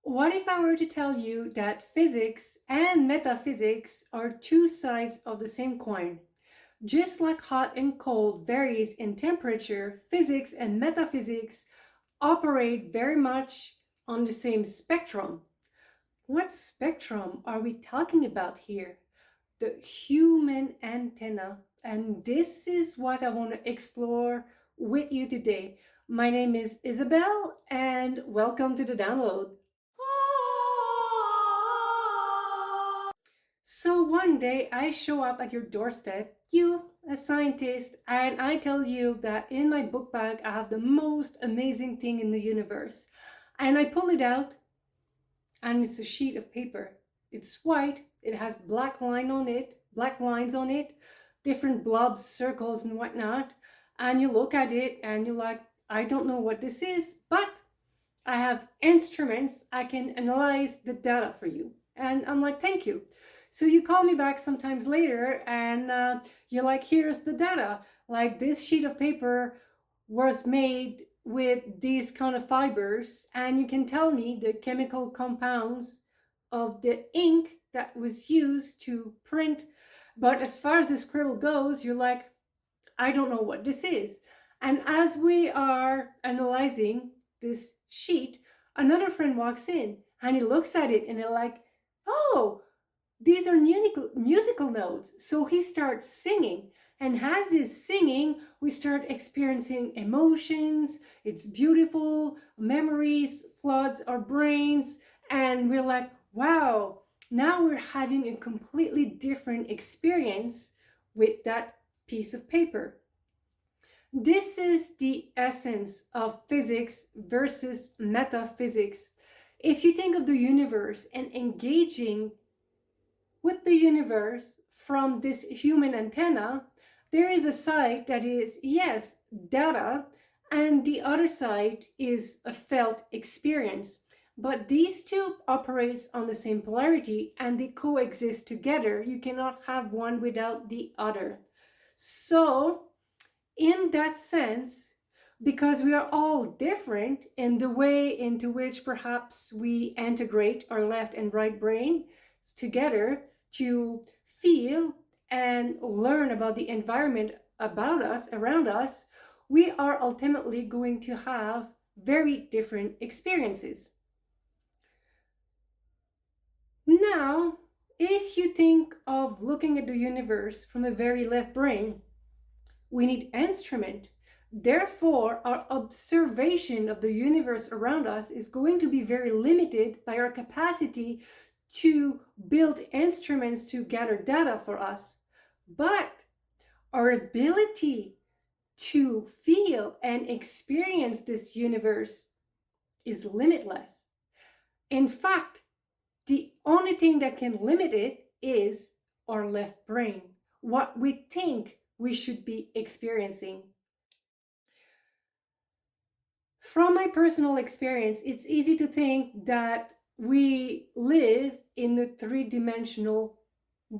What if I were to tell you that physics and metaphysics are two sides of the same coin? Just like hot and cold varies in temperature, physics and metaphysics operate very much on the same spectrum. What spectrum are we talking about here? The human antenna. And this is what I want to explore with you today. My name is Isabelle, and welcome to the download. So one day I show up at your doorstep, you, a scientist, and I tell you that in my book bag I have the most amazing thing in the universe. And I pull it out, and it's a sheet of paper. It's white, it has black lines on it, different blobs, circles, and whatnot. And you look at it and you're like, I don't know what this is, but I have instruments, I can analyze the data for you. And I'm like, thank you. So you call me back sometimes later and you're like, here's the data. Like this sheet of paper was made with these kind of fibers, and you can tell me the chemical compounds of the ink that was used to print. But as far as the scribble goes, you're like, I don't know what this is. And as we are analyzing this sheet, another friend walks in and he looks at it and they're like, oh, these are musical notes. So he starts singing. And as he's singing, we start experiencing emotions. It's beautiful. Memories floods our brains. And we're like, wow, now we're having a completely different experience with that piece of paper. This is the essence of physics versus metaphysics. If you think of the universe and engaging with the universe from this human antenna, there is a side that is, yes, data, and the other side is a felt experience. But these two operates on the same polarity and they coexist together. You cannot have one without the other. So, in that sense, because we are all different in the way into which perhaps we integrate our left and right brain together to feel and learn about the environment about us, around us, we are ultimately going to have very different experiences. Now, if you think of looking at the universe from a very left brain, we need instrument. Therefore, our observation of the universe around us is going to be very limited by our capacity to build instruments to gather data for us. But our ability to feel and experience this universe is limitless. In fact, the only thing that can limit it is our left brain, what we think we should be experiencing. From my personal experience, it's easy to think that we live in the three-dimensional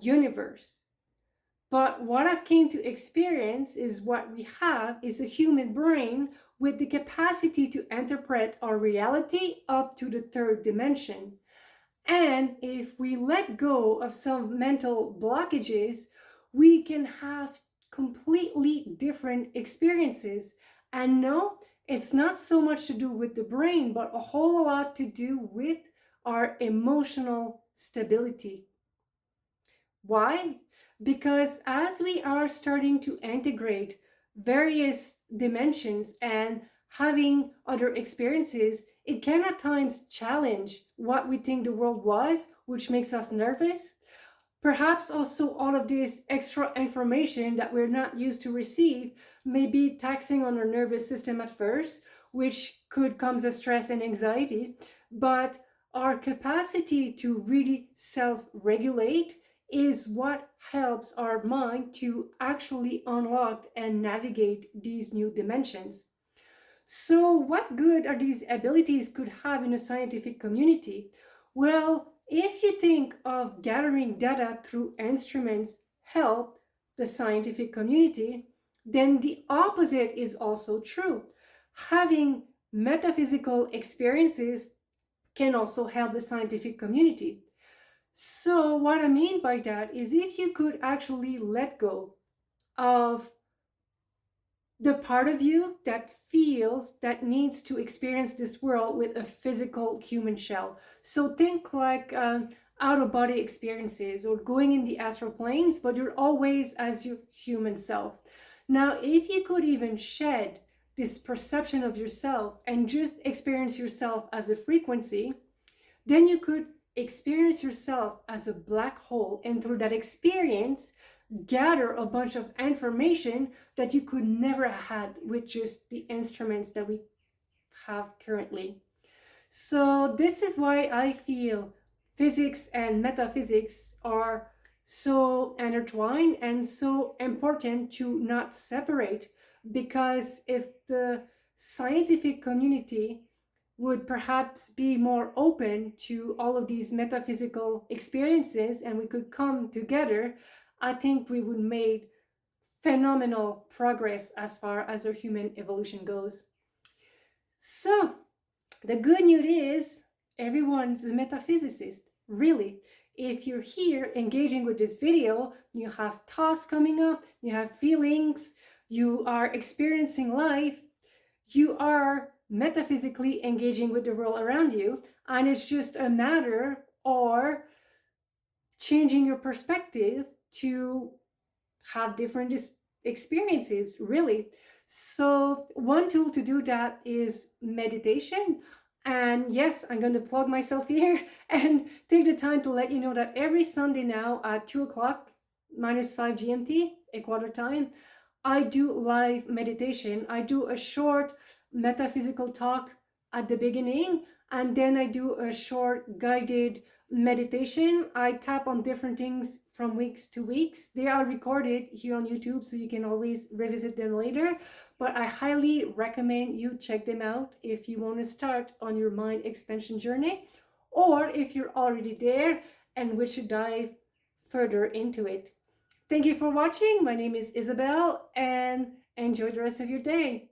universe. But what I've came to experience is what we have is a human brain with the capacity to interpret our reality up to the third dimension. And if we let go of some mental blockages, we can have completely different experiences. And no, it's not so much to do with the brain, but a whole lot to do with our emotional stability. Why? Because as we are starting to integrate various dimensions and having other experiences, it can at times challenge what we think the world was, which makes us nervous. Perhaps also all of this extra information that we're not used to receive may be taxing on our nervous system at first, which could come as stress and anxiety. But our capacity to really self-regulate is what helps our mind to actually unlock and navigate these new dimensions. So, what good are these abilities could have in a scientific community? Well, if you think of gathering data through instruments help the scientific community, then the opposite is also true. Having metaphysical experiences can also help the scientific community. So, what I mean by that is if you could actually let go of the part of you that feels that needs to experience this world with a physical human shell. So, think like out of body experiences or going in the astral planes, but you're always as your human self. Now, if you could even shed this perception of yourself and just experience yourself as a frequency, then you could experience yourself as a black hole, and through that experience gather a bunch of information that you could never have had with just the instruments that we have currently. So this is why I feel physics and metaphysics are so intertwined and so important to not separate, because if the scientific community would perhaps be more open to all of these metaphysical experiences and we could come together, I think we would make phenomenal progress as far as our human evolution goes. So, the good news is everyone's a metaphysicist, really. If you're here engaging with this video, you have thoughts coming up, you have feelings, you are experiencing life, you are metaphysically engaging with the world around you, and it's just a matter or changing your perspective to have different experiences, really. So one tool to do that is meditation. And yes, I'm going to plug myself here and take the time to let you know that every Sunday now at 2 o'clock -5 GMT, Ecuador time, I do live meditation. I do a short metaphysical talk at the beginning, and then I do a short guided meditation. I tap on different things from weeks to weeks. They are recorded here on YouTube, so you can always revisit them later. But I highly recommend you check them out if you want to start on your mind expansion journey, or if you're already there and wish to dive further into it. Thank you for watching. My name is Isabelle, and enjoy the rest of your day.